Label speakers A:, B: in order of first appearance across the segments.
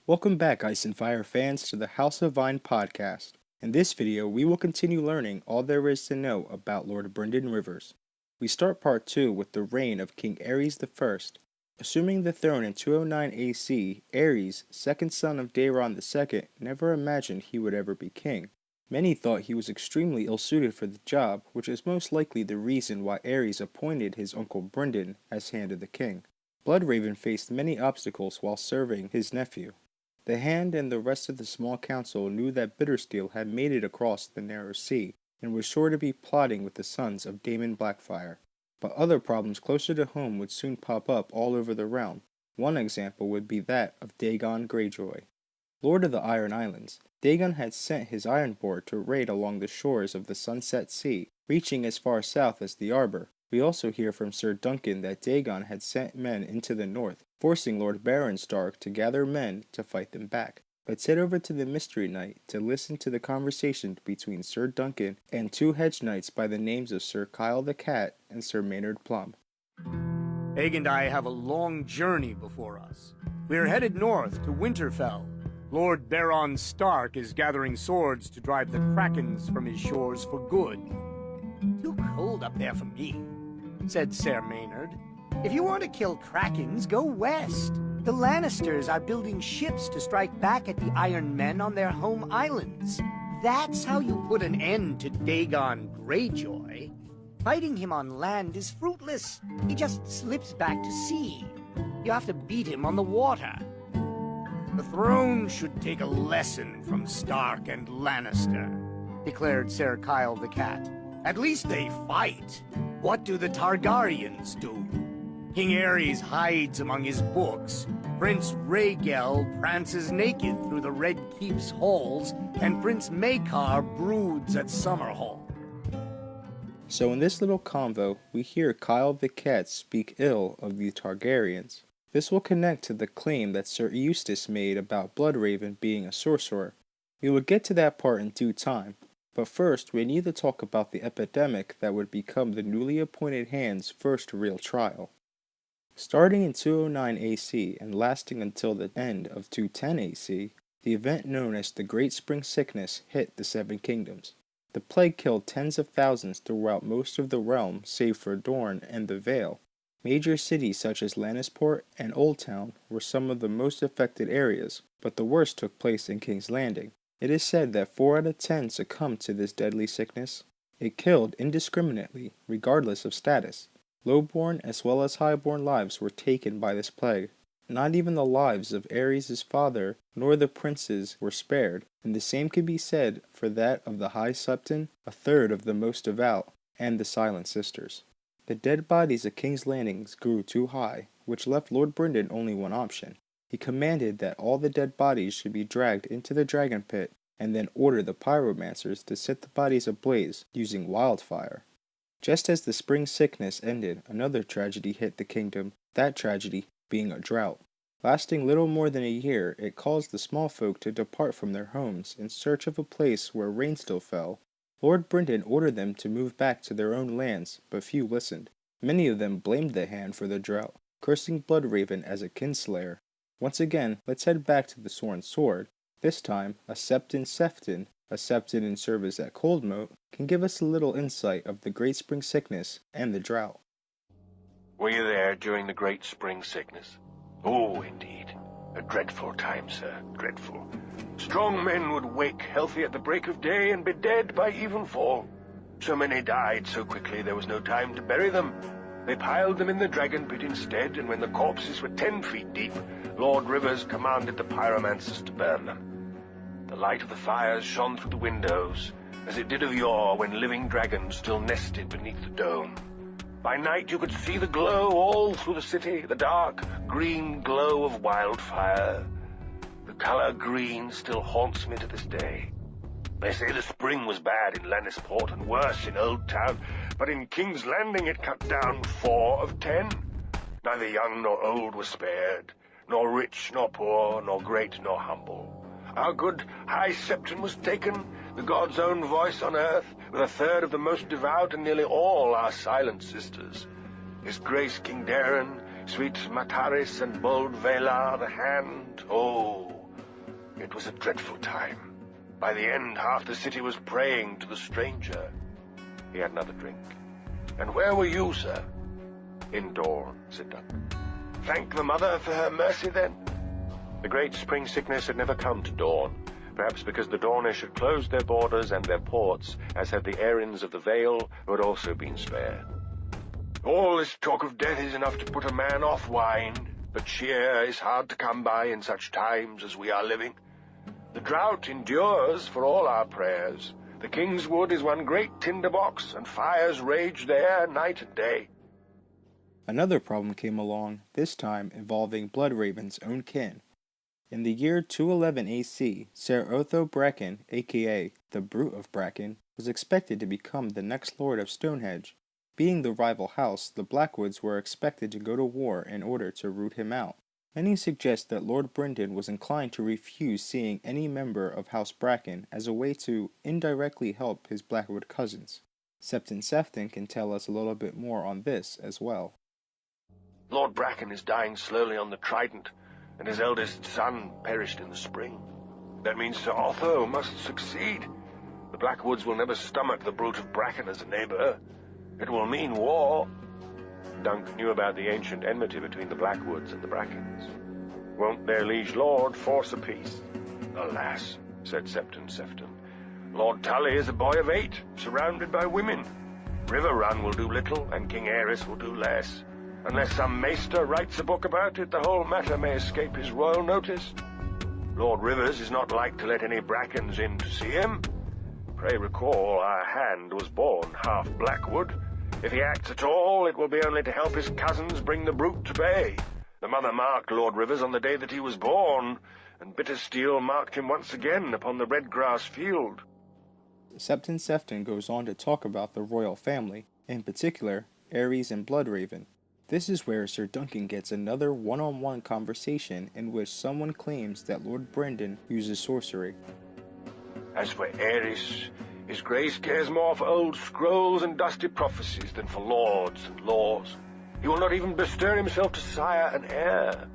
A: Welcome back, Ice and Fire fans, to the House of Vine podcast. In this video, we will continue learning all there is to know about Lord Brynden Rivers. We start part 2 with the reign of King Aerys I. Assuming the throne in 209 AC, Aerys, second son of Dagon II, never imagined he would ever be king. Many thought he was extremely ill-suited for the job, which is most likely the reason why Aerys appointed his uncle Brynden as Hand of the King. Bloodraven faced many obstacles while serving his nephew. The Hand and the rest of the small council knew that Bittersteel had made it across the narrow sea, and was sure to be plotting with the sons of Dagon Blackfyre. But other problems closer to home would soon pop up all over the realm. One example would be that of Dagon Greyjoy. Lord of the Iron Islands, Dagon had sent his ironborn to raid along the shores of the Sunset Sea, reaching as far south as the Arbor. We also hear from Sir Duncan that Dagon had sent men into the north, forcing Lord Baron Stark to gather men to fight them back. Let's head over to the Mystery Knight to listen to the conversation between Sir Duncan and two hedge knights by the names of Sir Kyle the Cat and Sir Maynard Plum.
B: Egg and I have a long journey before us. We are headed north to Winterfell. Lord Baron Stark is gathering swords to drive the Krakens from his shores for good. "Too cold up there for me," said Sir Maynard. "If you want to kill Krakens, go west. The Lannisters are building ships to strike back at the Iron Men on their home islands. That's how you put an end to Dagon Greyjoy. Fighting him on land is fruitless. He just slips back to sea. You have to beat him on the water. The throne should take a lesson from Stark and Lannister," declared Sir Kyle the Cat. "At least they fight. What do the Targaryens do? King Aerys hides among his books. Prince Rhaegal prances naked through the Red Keep's halls, and Prince Maekar broods at Summerhall."
A: So in this little convo, we hear Kyle the Cat speak ill of the Targaryens. This will connect to the claim that Sir Eustace made about Bloodraven being a sorcerer. We will get to that part in due time, but first we need to talk about the epidemic that would become the newly appointed Hand's first real trial. Starting in 209 AC and lasting until the end of 210 AC, the event known as the Great Spring Sickness hit the Seven Kingdoms. The plague killed tens of thousands throughout most of the realm save for Dorne and the Vale. Major cities such as Lannisport and Oldtown were some of the most affected areas, but the worst took place in King's Landing. It is said that 4 out of 10 succumbed to this deadly sickness. It killed indiscriminately, regardless of status. Lowborn as well as highborn lives were taken by this plague. Not even the lives of Aerys' father nor the princes were spared, and the same could be said for that of the High Septon, a third of the most devout, and the Silent Sisters. The dead bodies of King's Landing grew too high, which left Lord Brynden only one option. He commanded that all the dead bodies should be dragged into the dragon pit, and then ordered the pyromancers to set the bodies ablaze using wildfire. Just as the spring sickness ended, another tragedy hit the kingdom, that tragedy being a drought. Lasting little more than a year, it caused the small folk to depart from their homes in search of a place where rain still fell. Lord Brynden ordered them to move back to their own lands, but few listened. Many of them blamed the Hand for the drought, cursing Bloodraven as a kinslayer. Once again, let's head back to the Sworn Sword. This time, a Septon in service at Coldmoat, can give us a little insight of the Great Spring Sickness and the drought.
C: "Were you there during the Great Spring Sickness?" "Oh, indeed. A dreadful time, sir, dreadful. Strong men would wake healthy at the break of day and be dead by evenfall. So many died so quickly there was no time to bury them. They piled them in the dragon pit instead, and when the corpses were 10 feet deep, Lord Rivers commanded the pyromancers to burn them. The light of the fires shone through the windows, as it did of yore when living dragons still nested beneath the dome. By night you could see the glow all through the city, the dark, green glow of wildfire. The color green still haunts me to this day. They say the spring was bad in Lannisport and worse in Oldtown, but in King's Landing it cut down 4 of 10. Neither young nor old was spared, nor rich nor poor, nor great nor humble. Our good High Septon was taken, the god's own voice on earth, with a third of the most devout and nearly all our Silent Sisters. His Grace King Daeron, Sweet Mataris and bold Velar the Hand. Oh, it was a dreadful time. By the end, half the city was praying to the stranger. He had another drink. And where were you, sir? In Dorne, said Duncan. Thank the mother for her mercy, then. The great spring sickness had never come to Dorne, perhaps because the Dornish had closed their borders and their ports, as had the Aryans of the Vale, who had also been spared. All this talk of death is enough to put a man off wine, but cheer is hard to come by in such times as we are living. The drought endures for all our prayers. The King's Wood is one great tinderbox, and fires rage there night and day.
A: Another problem came along, this time involving Bloodraven's own kin. In the year 211 AC, Ser Otho Bracken, aka the Brute of Bracken, was expected to become the next Lord of Stonehenge. Being the rival house, the Blackwoods were expected to go to war in order to root him out. Many suggest that Lord Brynden was inclined to refuse seeing any member of House Bracken as a way to indirectly help his Blackwood cousins. Septon Sefton can tell us a little bit more on this as well.
C: Lord Bracken is dying slowly on the Trident, and his eldest son perished in the spring. That means Sir Otho must succeed. The Blackwoods will never stomach the Brute of Bracken as a neighbor. It will mean war. Dunk knew about the ancient enmity between the Blackwoods and the Brackens. Won't their liege lord force a peace? Alas, said Septon Sefton. Lord Tully is a boy of 8, surrounded by women. River Run will do little, and King Aerys will do less. Unless some maester writes a book about it, the whole matter may escape his royal notice. Lord Rivers is not like to let any Brackens in to see him. Pray recall, our hand was born half Blackwood. If he acts at all, it will be only to help his cousins bring the Brute to bay. The mother marked Lord Rivers on the day that he was born, and Bittersteel marked him once again upon the red grass field.
A: Septon Sefton goes on to talk about the royal family, in particular, Aerys and Bloodraven. This is where Sir Duncan gets another one-on-one conversation in which someone claims that Lord Brynden uses sorcery.
C: As for Aerys, his grace cares more for old scrolls and dusty prophecies than for lords and laws. He will not even bestir himself to sire an heir.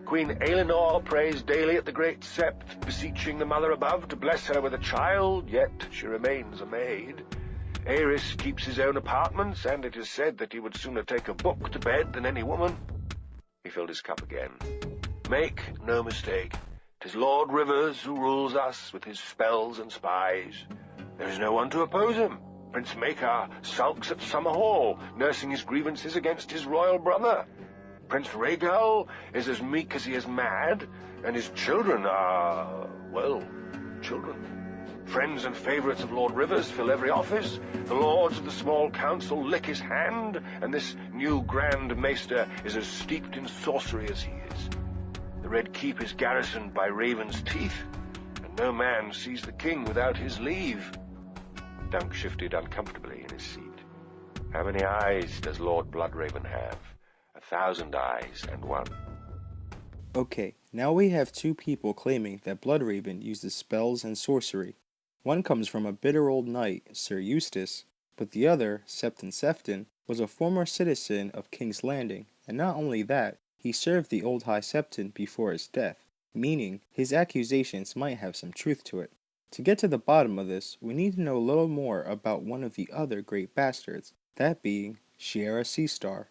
C: Queen Aelinor prays daily at the great sept, beseeching the mother above to bless her with a child, yet she remains a maid. Aerys keeps his own apartments, and it is said that he would sooner take a book to bed than any woman. He filled his cup again. Make no mistake, 'tis Lord Rivers who rules us with his spells and spies. There is no one to oppose him. Prince Maekar sulks at Summerhall, nursing his grievances against his royal brother. Prince Rhaegal is as meek as he is mad, and his children are, well, children. Friends and favourites of Lord Rivers fill every office. The lords of the small council lick his hand, and this new Grand Maester is as steeped in sorcery as he is. The Red Keep is garrisoned by ravens' teeth, and no man sees the king without his leave. Dunk shifted uncomfortably in his seat. How many eyes does Lord Bloodraven have? 1,000 eyes and one.
A: Okay, now we have two people claiming that Bloodraven uses spells and sorcery. One comes from a bitter old knight, Sir Eustace, but the other, Septon Sefton, was a former citizen of King's Landing, and not only that, he served the old High Septon before his death, meaning his accusations might have some truth to it. To get to the bottom of this, we need to know a little more about one of the other great bastards, that being Shiera Seastar.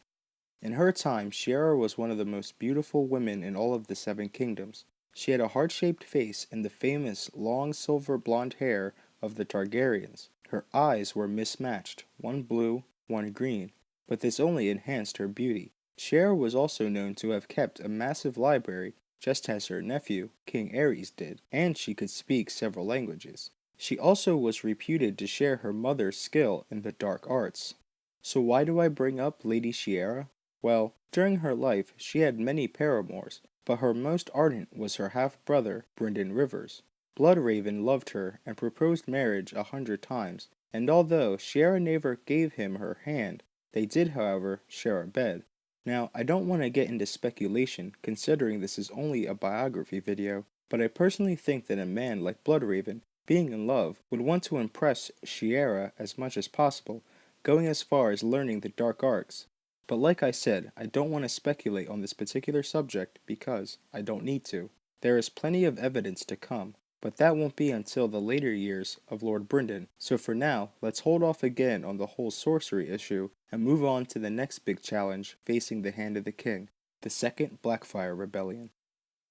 A: In her time, Shiera was one of the most beautiful women in all of the Seven Kingdoms. She had a heart-shaped face and the famous long silver blonde hair of the Targaryens. Her eyes were mismatched, one blue, one green, but this only enhanced her beauty. Shiera was also known to have kept a massive library, just as her nephew, King Aerys, did, and she could speak several languages. She also was reputed to share her mother's skill in the dark arts. So why do I bring up Lady Shiera? Well, during her life, she had many paramours, but her most ardent was her half-brother, Brynden Rivers. Bloodraven loved her and proposed marriage 100 times, and although Shiera never gave him her hand, they did, however, share a bed. Now, I don't want to get into speculation, considering this is only a biography video, but I personally think that a man like Bloodraven, being in love, would want to impress Shiera as much as possible, going as far as learning the dark arts. But like I said, I don't want to speculate on this particular subject because I don't need to. There is plenty of evidence to come, but that won't be until the later years of Lord Brynden, so for now, let's hold off again on the whole sorcery issue and move on to the next big challenge facing the Hand of the King, the Second Blackfyre Rebellion.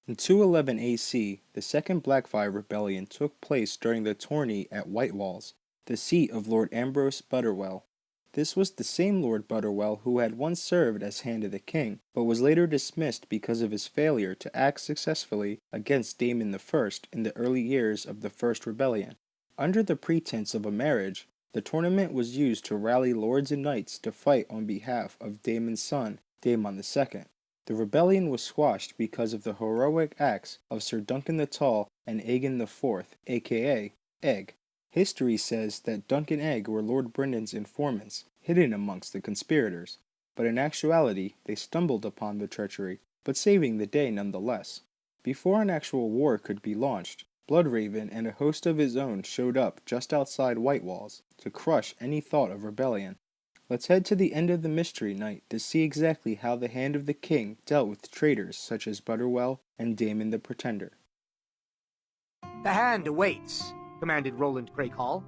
A: In 211 AC, the Second Blackfyre Rebellion took place during the tourney at White Walls, the seat of Lord Ambrose Butterwell. This was the same Lord Butterwell who had once served as Hand of the King, but was later dismissed because of his failure to act successfully against Daemon I in the early years of the First Rebellion. Under the pretense of a marriage, the tournament was used to rally lords and knights to fight on behalf of Daemon's son, Daemon II. The rebellion was squashed because of the heroic acts of Sir Duncan the Tall and Aegon IV, aka Egg. History says that Duncan and Egg were Lord Brynden's informants, hidden amongst the conspirators, but in actuality they stumbled upon the treachery, but saving the day nonetheless. Before an actual war could be launched, Bloodraven and a host of his own showed up just outside White Walls to crush any thought of rebellion. Let's head to the end of the Mystery Night to see exactly how the Hand of the King dealt with traitors such as Butterwell and Daemon the Pretender.
B: The Hand awaits, commanded Roland Craycall.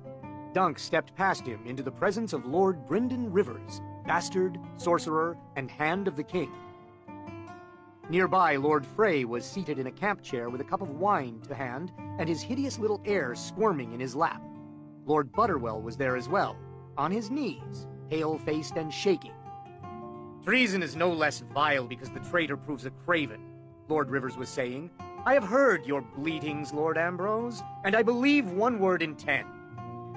B: Dunk stepped past him into the presence of Lord Brynden Rivers, bastard, sorcerer, and Hand of the King. Nearby, Lord Frey was seated in a camp chair with a cup of wine to hand and his hideous little heir squirming in his lap. Lord Butterwell was there as well, on his knees, pale-faced and shaking. Treason is no less vile because the traitor proves a craven, Lord Rivers was saying. I have heard your bleatings, Lord Ambrose, and I believe one word in 10.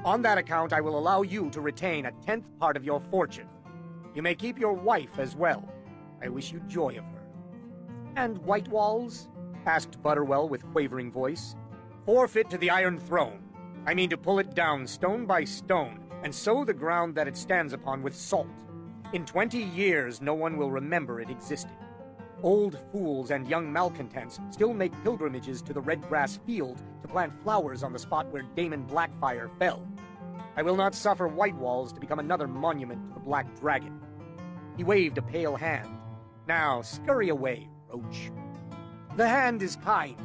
B: On that account, I will allow you to retain a 10th part of your fortune. You may keep your wife as well. I wish you joy of her. And White Walls? Asked Butterwell with quavering voice. Forfeit to the Iron Throne. I mean to pull it down stone by stone, and sow the ground that it stands upon with salt. In 20 years, no one will remember it existed. Old fools and young malcontents still make pilgrimages to the red grass field to plant flowers on the spot where Daemon Blackfyre fell. I will not suffer White Walls to become another monument to the Black Dragon. He waved a pale hand. Now, scurry away, roach. The Hand is kind.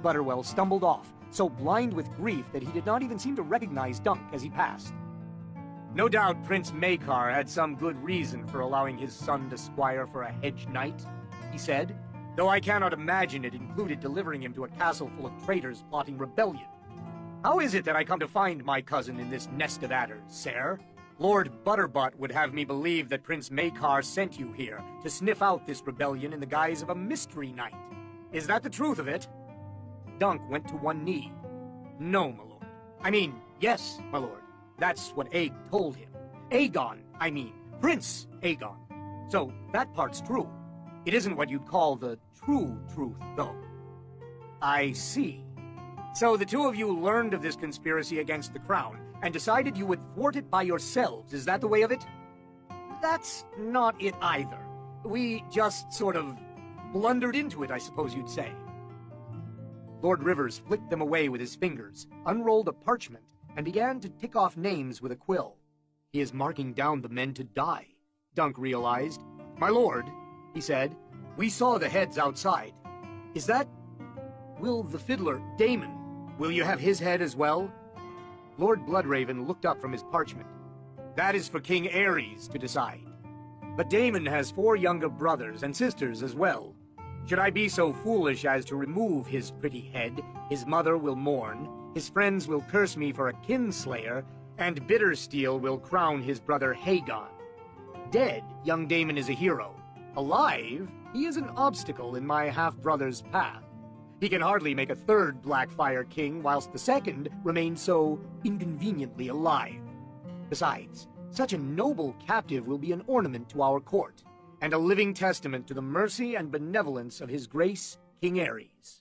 B: Butterwell stumbled off, so blind with grief that he did not even seem to recognize Dunk as he passed. No doubt Prince Maekar had some good reason for allowing his son to squire for a hedge knight, he said, though I cannot imagine it included delivering him to a castle full of traitors plotting rebellion. How is it that I come to find my cousin in this nest of adders, sir? Lord Butterbutt would have me believe that Prince Maekar sent you here to sniff out this rebellion in the guise of a mystery knight. Is that the truth of it? Dunk went to one knee. No, my lord. I mean, yes, my lord. That's what Egg told him. Prince Aegon. So that part's true. It isn't what you'd call the true truth, though. I see. So the two of you learned of this conspiracy against the crown and decided you would thwart it by yourselves. Is that the way of it? That's not it either. We just sort of blundered into it, I suppose you'd say. Lord Rivers flicked them away with his fingers, unrolled a parchment, and began to tick off names with a quill. He is marking down the men to die, Dunk realized. My lord, he said, we saw the heads outside. Is that... Will the fiddler, Daemon, will you have his head as well? Lord Bloodraven looked up from his parchment. That is for King Aerys to decide. But Daemon has 4 younger brothers and sisters as well. Should I be so foolish as to remove his pretty head, his mother will mourn, his friends will curse me for a kinslayer, and Bittersteel will crown his brother Haegon. Dead, young Daemon is a hero. Alive, he is an obstacle in my half-brother's path. He can hardly make a 3rd Blackfyre king, whilst the 2nd remains so inconveniently alive. Besides, such a noble captive will be an ornament to our court, and a living testament to the mercy and benevolence of His Grace, King Aerys.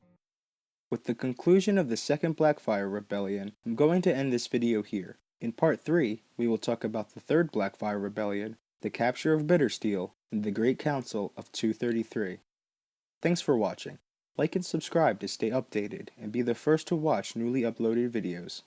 A: With the conclusion of the Second Blackfyre Rebellion, I'm going to end this video here. In part 3, we will talk about the Third Blackfyre Rebellion, the capture of Bittersteel, and the Great Council of 233. Thanks for watching. Like and subscribe to stay updated and be the first to watch newly uploaded videos.